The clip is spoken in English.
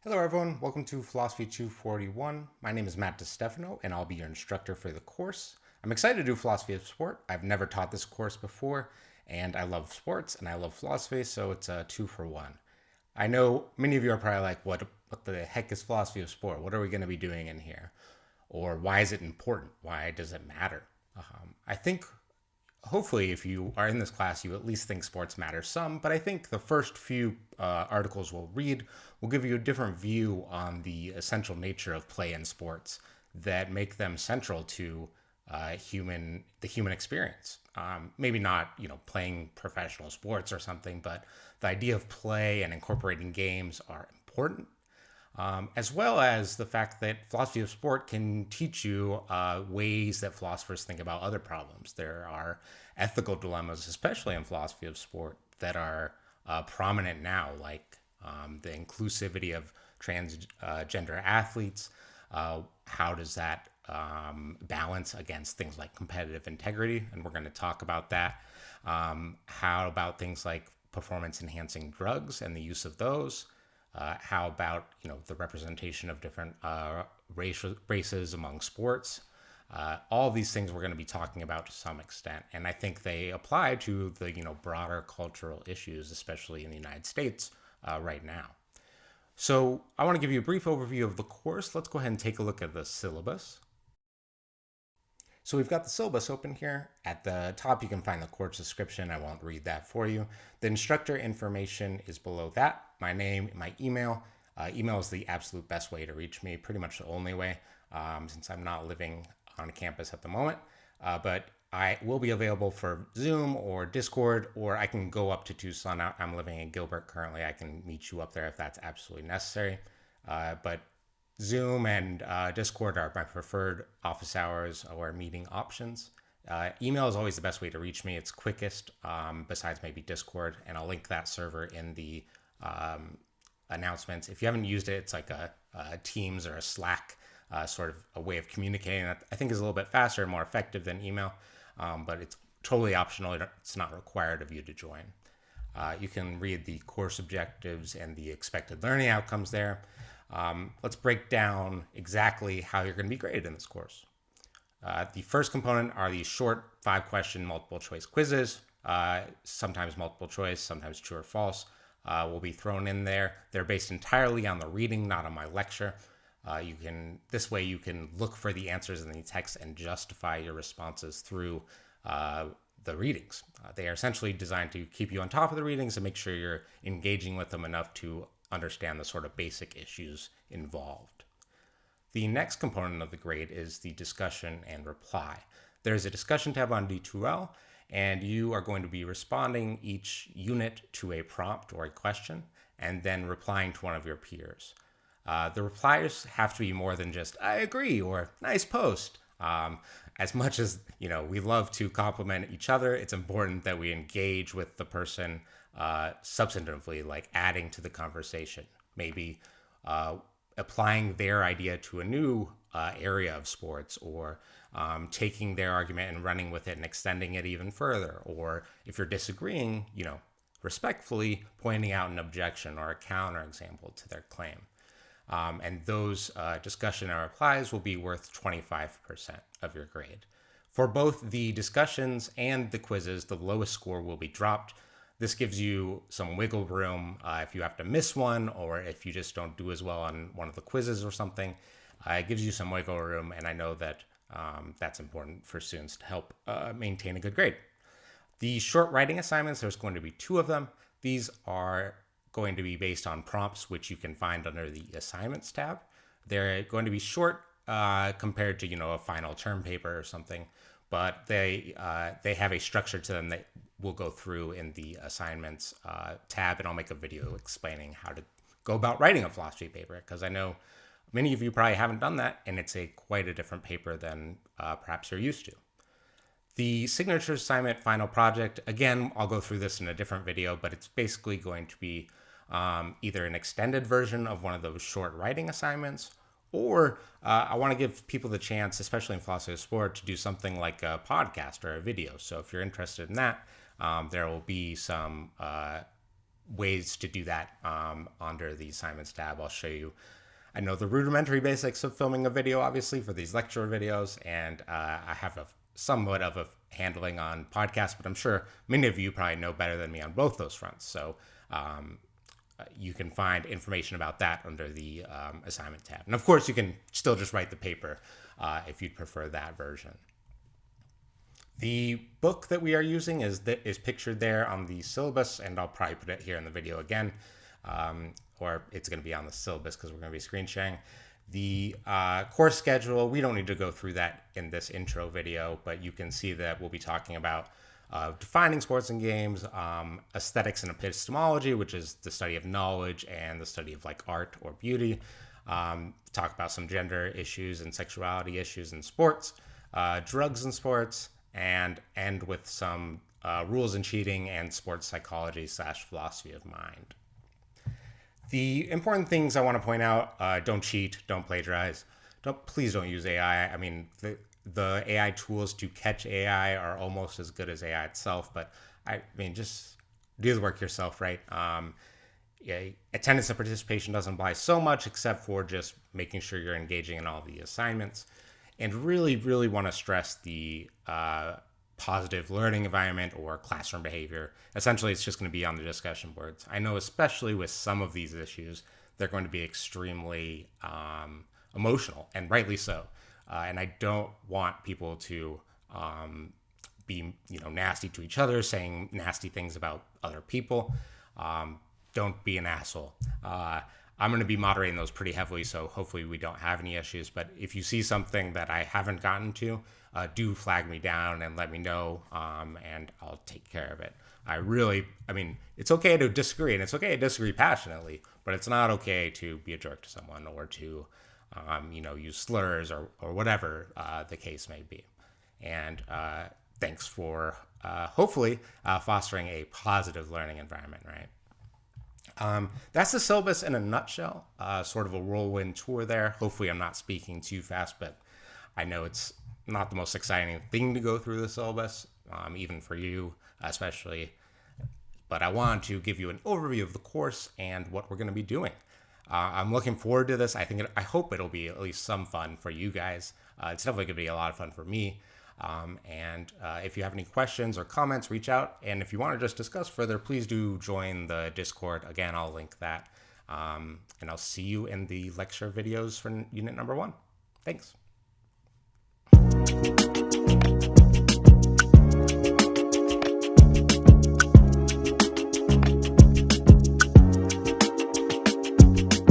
Hello, everyone. Welcome to Philosophy 241. My name is Matt DiStefano, and I'll be your instructor for the course. I'm excited to do philosophy of sport. I've never taught this course before, and I love sports and I love philosophy, so it's a two for one. I know many of you are probably like, what the heck is philosophy of sport? What are we going to be doing in here? Or why is it important? Why does it matter? I think hopefully, if you are in this class, you at least think sports matter some. But I think the first few articles we'll read will give you a different view on the essential nature of play in sports that make them central to the human experience. Maybe not, playing professional sports or something, but the idea of play and incorporating games are important, as well as the fact that philosophy of sport can teach you ways that philosophers think about other problems. There are ethical dilemmas, especially in philosophy of sport, that are prominent now, like the inclusivity of transgender athletes. How does that balance against things like competitive integrity? And we're going to talk about that. How about things like performance enhancing drugs and the use of those? How about the representation of different races among sports? All these things we're going to be talking about to some extent, and I think they apply to the broader cultural issues, especially in the United States right now. So I want to give you a brief overview of the course. Let's go ahead and take a look at the syllabus. So we've got the syllabus open here. At the top, you can find the course description. I won't read that for you. The instructor information is below that. My name, my email. Email is the absolute best way to reach me, pretty much the only way, since I'm not living on campus at the moment. But I will be available for Zoom or Discord, or I can go up to Tucson. I'm living in Gilbert currently. I can meet you up there if that's absolutely necessary. But Zoom and Discord are my preferred office hours or meeting options. Email is always the best way to reach me. It's quickest, besides maybe Discord, and I'll link that server in the announcements. If you haven't used it, it's like a Teams or a Slack sort of a way of communicating that I think is a little bit faster and more effective than email, but it's totally optional. It's not required of you to join. You can read the course objectives and the expected learning outcomes there. Let's break down exactly how you're going to be graded in this course. The first component are these short 5-question multiple choice quizzes, sometimes multiple choice, sometimes true or false, will be thrown in there. They're based entirely on the reading, not on my lecture. This way you can look for the answers in the text and justify your responses through the readings. They are essentially designed to keep you on top of the readings and make sure you're engaging with them enough to understand the sort of basic issues involved. The next component of the grade is the discussion and reply. There's a discussion tab on D2L, and you are going to be responding each unit to a prompt or a question, and then replying to one of your peers. The replies have to be more than just, I agree, or nice post. As much as, we love to compliment each other, it's important that we engage with the person substantively, like adding to the conversation, maybe applying their idea to a new area of sports, or taking their argument and running with it and extending it even further. Or if you're disagreeing, respectfully pointing out an objection or a counterexample to their claim. And those discussion and replies will be worth 25% of your grade. For both the discussions and the quizzes, the lowest score will be dropped. This gives you some wiggle room if you have to miss one, or if you just don't do as well on one of the quizzes or something. It gives you some wiggle room, and I know that that's important for students to help maintain a good grade. The short writing assignments, there's going to be 2 of them. These are going to be based on prompts, which you can find under the assignments tab. They're going to be short compared to a final term paper or something, but they have a structure to them that we'll go through in the assignments tab, and I'll make a video explaining how to go about writing a philosophy paper, because I know many of you probably haven't done that, and it's quite a different paper than perhaps you're used to. The signature assignment final project, again, I'll go through this in a different video, but it's basically going to be either an extended version of one of those short writing assignments, or I want to give people the chance, especially in philosophy of sport, to do something like a podcast or a video. So if you're interested in that, there will be some ways to do that under the assignments tab. I'll show you. I know the rudimentary basics of filming a video, obviously, for these lecture videos, and I have somewhat of a handling on podcasts, but I'm sure many of you probably know better than me on both those fronts. So you can find information about that under the assignment tab. And of course, you can still just write the paper if you'd prefer that version. The book that we are using is pictured there on the syllabus, and I'll probably put it here in the video again, or it's going to be on the syllabus because we're going to be screen sharing. The course schedule, we don't need to go through that in this intro video, but you can see that we'll be talking about defining sports and games, aesthetics and epistemology, which is the study of knowledge and the study of like art or beauty. Talk about some gender issues and sexuality issues in sports, drugs in sports, and end with some rules and cheating and sports psychology / philosophy of mind. The important things I want to point out, don't cheat, don't plagiarize, please don't use AI. I mean, the AI tools to catch AI are almost as good as AI itself, but I mean, just do the work yourself, right? Attendance and participation doesn't apply so much except for just making sure you're engaging in all the assignments. And really, really want to stress the positive learning environment or classroom behavior. Essentially, it's just going to be on the discussion boards. I know especially with some of these issues, they're going to be extremely emotional, and rightly so. And I don't want people to be nasty to each other, saying nasty things about other people. Don't be an asshole. I'm going to be moderating those pretty heavily, so hopefully we don't have any issues. But if you see something that I haven't gotten to, do flag me down and let me know, and I'll take care of it. I mean, it's okay to disagree, and it's okay to disagree passionately, but it's not okay to be a jerk to someone or to, use slurs or whatever the case may be. And thanks for hopefully fostering a positive learning environment, right? That's the syllabus in a nutshell, sort of a whirlwind tour there. Hopefully I'm not speaking too fast, but I know it's not the most exciting thing to go through the syllabus, even for you especially. But I wanted to give you an overview of the course and what we're going to be doing. I'm looking forward to this. I hope it'll be at least some fun for you guys. It's definitely going to be a lot of fun for me. And if you have any questions or comments, reach out. And if you want to just discuss further, please do join the Discord. Again, I'll link that. And I'll see you in the lecture videos for unit number 1. Thanks.